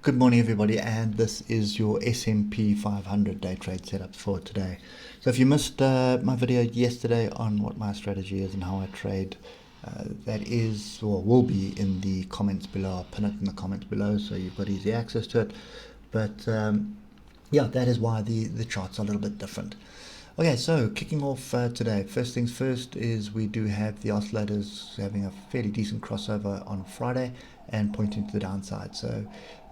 Good morning, everybody, and this is your S&P 500 day trade setup for today. So if you missed my video yesterday on what my strategy is and how I trade, that is, or will be in the comments below. I'll pin it in the comments below so you've got easy access to it. But yeah, that is why the chart's are a little bit different. Okay, so kicking off today, first things first is we do have the oscillators having a fairly decent crossover on Friday and pointing to the downside. So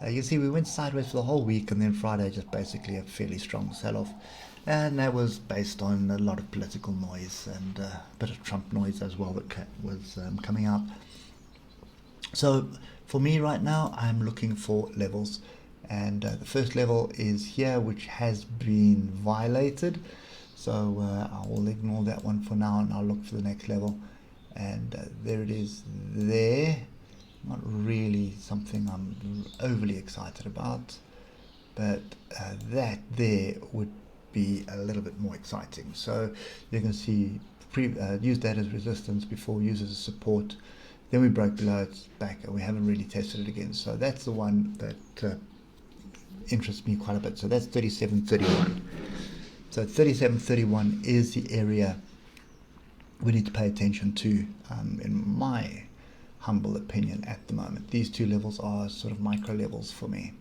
you can see we went sideways for the whole week, and then Friday just basically a fairly strong sell-off. And that was based on a lot of political noise and a bit of Trump noise as well that was coming out. So for me right now, I'm looking for levels. And the first level is here, which has been violated. So I will ignore that one for now, and I'll look for the next level. And there it is there. Not really something I'm overly excited about, but that there would be a little bit more exciting. So you can see use that as resistance before, use it as support. Then we broke below, it's back, and we haven't really tested it again. So that's the one that interests me quite a bit. So that's 37.31. So 37.31 is the area we need to pay attention to, in my humble opinion at the moment. These two levels are sort of micro levels for me.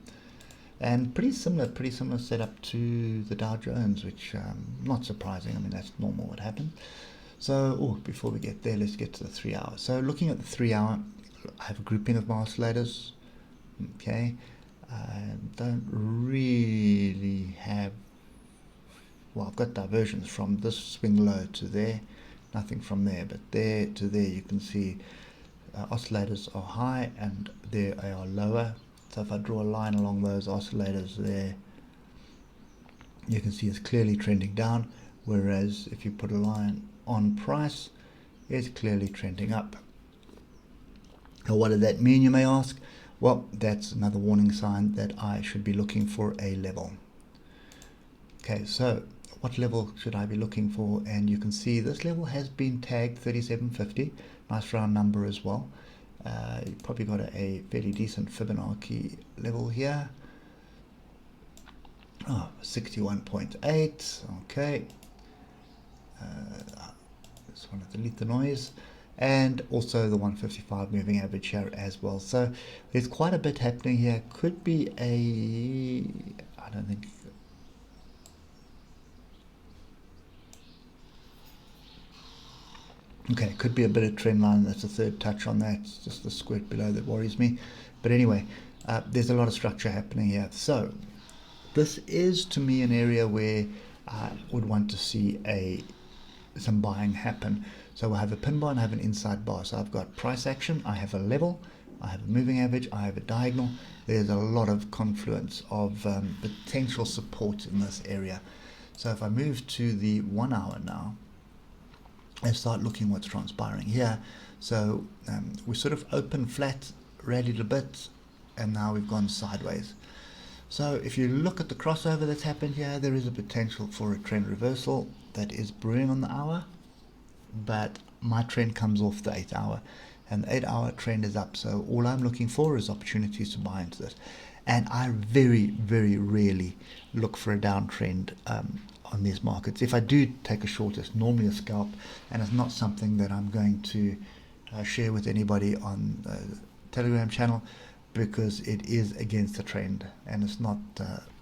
And pretty similar setup to the Dow Jones, which not surprising. I mean, that's normal what happens. So before we get there, let's get to the 3 hour. So looking at the 3 hour, I have a grouping of my oscillators. Okay, I don't really have, well, I've got diversions from this swing low to there, nothing from there, but there to there you can see oscillators are high and there they are lower. So if I draw a line along those oscillators there, you can see it's clearly trending down, whereas if you put a line on price, it's clearly trending up. Now what does that mean, you may ask? Well, that's another warning sign that I should be looking for a level. Okay, so what level should I be looking for? And you can see this level has been tagged 37.50, nice round number as well. You've probably got a fairly decent Fibonacci level here. 61.8, okay. Just want to delete the noise. And also the 155 moving average here as well. So there's quite a bit happening here. Could be I don't think, okay, could be a bit of trend line. That's the third touch on that. It's just the squirt below that worries me. But anyway, there's a lot of structure happening here. So this is, to me, an area where I would want to see some buying happen. So I have a pin bar and I have an inside bar. So I've got price action, I have a level, I have a moving average, I have a diagonal. There's a lot of confluence of potential support in this area. So if I move to the 1 hour now, and start looking what's transpiring here. So we sort of open flat, rallied a bit, and now we've gone sideways. So if you look at the crossover that's happened here, there is a potential for a trend reversal that is brewing on the hour, but my trend comes off the 8 hour, and the 8 hour trend is up. So all I'm looking for is opportunities to buy into this. And I very, very rarely look for a downtrend on these markets. If I do take a short, it's normally a scalp, and it's not something that I'm going to share with anybody on the Telegram channel, because it is against the trend, and it's not,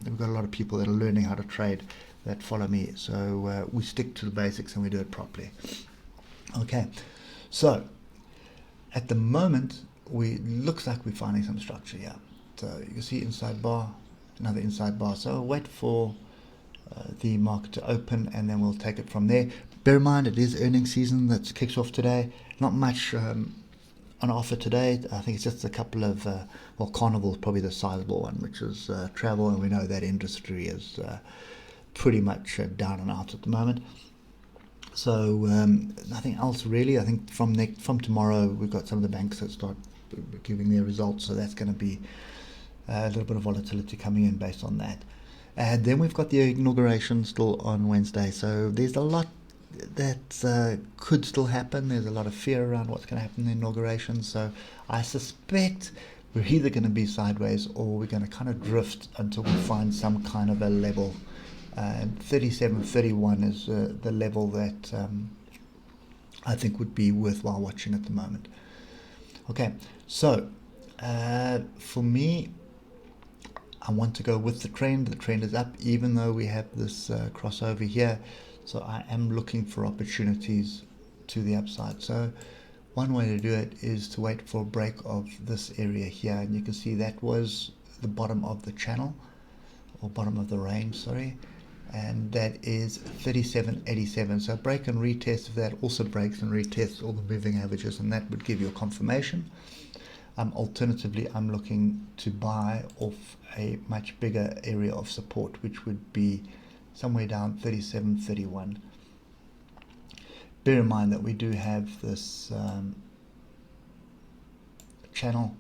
we've got a lot of people that are learning how to trade that follow me. So we stick to the basics and we do it properly. Okay, so at the moment, looks like we're finding some structure here. So you can see inside bar, another inside bar. So I'll wait for the market to open, and then we'll take it from there. Bear in mind, it is earnings season that kicks off today. Not much on offer today. I think it's just a couple of, well, Carnival is probably the sizable one, which is travel, and we know that industry is pretty much down and out at the moment. So nothing else really. I think from tomorrow we've got some of the banks that start giving their results, so that's going to be a little bit of volatility coming in based on that. And then we've got the inauguration still on Wednesday. So there's a lot that could still happen. There's a lot of fear around what's going to happen in the inauguration. So I suspect we're either going to be sideways or we're going to kind of drift until we find some kind of a level. And 37.31 is the level that I think would be worthwhile watching at the moment. Okay, so for me, I want to go with the trend. The trend is up, even though we have this crossover here. So I am looking for opportunities to the upside. So one way to do it is to wait for a break of this area here, and you can see that was the bottom of the channel, or bottom of the range, sorry, and that is 37.87. So break and retest of that, also breaks and retests all the moving averages, and that would give you a confirmation. Alternatively, I'm looking to buy off a much bigger area of support, which would be somewhere down 37.31. Bear in mind that we do have this channel,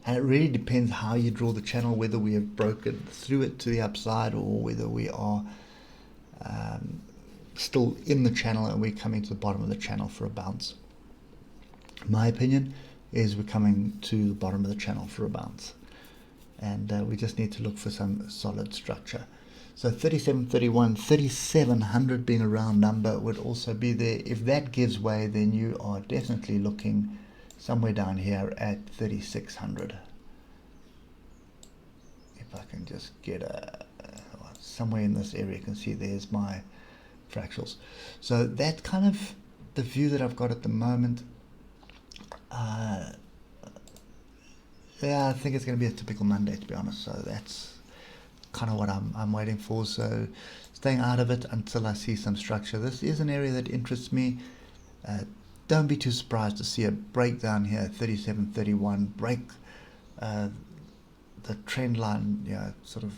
and it really depends how you draw the channel, whether we have broken through it to the upside or whether we are still in the channel and we're coming to the bottom of the channel for a bounce. My opinion is we're coming to the bottom of the channel for a bounce, and we just need to look for some solid structure. So 37.31, 3700 being a round number would also be there. If that gives way, then you are definitely looking somewhere down here at 3600. If I can just get somewhere in this area, you can see there's my fractals. So that's kind of the view that I've got at the moment. Yeah, I think it's going to be a typical Monday, to be honest. So that's kind of what I'm waiting for. So staying out of it until I see some structure. This is an area that interests me. Don't be too surprised to see a breakdown here, 37.31, break the trend line, sort of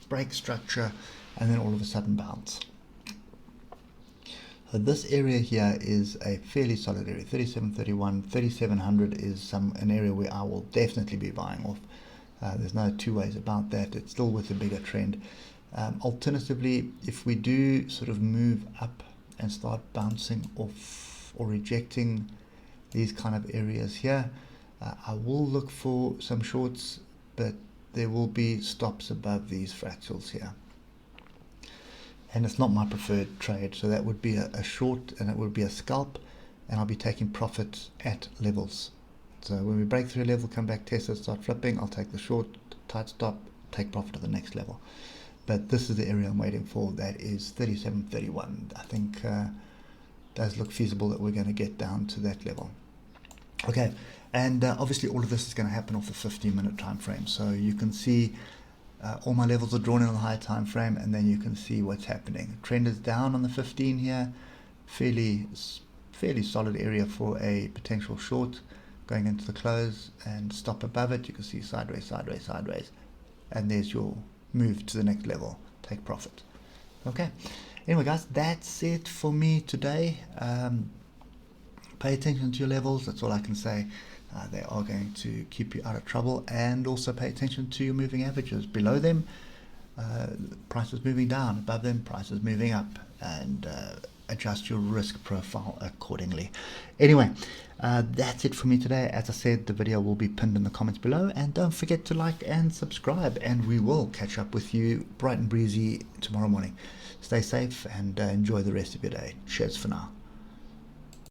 break structure, and then all of a sudden bounce. So this area here is a fairly solid area, 37.31, 3700 is an area where I will definitely be buying off. There's no two ways about that. It's still with a bigger trend. Alternatively, if we do sort of move up and start bouncing off or rejecting these kind of areas here, I will look for some shorts, but there will be stops above these fractals here. And it's not my preferred trade, so that would be a short, and it would be a scalp, and I'll be taking profit at levels. So when we break through a level, come back, test it, start flipping, I'll take the short, tight stop, take profit at the next level. But this is the area I'm waiting for. That is 37.31. I think does look feasible that we're going to get down to that level. Okay, and obviously all of this is going to happen off the 15-minute time frame. So you can see all my levels are drawn in on the higher time frame, and then you can see what's happening. Trend is down on the 15 here, fairly solid area for a potential short going into the close, and stop above it. You can see sideways, sideways, sideways, and there's your move to the next level. Take profit. Okay, anyway guys, that's it for me today. Pay attention to your levels, that's all I can say. They are going to keep you out of trouble, and also pay attention to your moving averages. Below them, prices moving down; above them, prices moving up, and adjust your risk profile accordingly. Anyway, that's it for me today. As I said, the video will be pinned in the comments below, and don't forget to like and subscribe, and we will catch up with you bright and breezy tomorrow morning. Stay safe and enjoy the rest of your day. Cheers for now.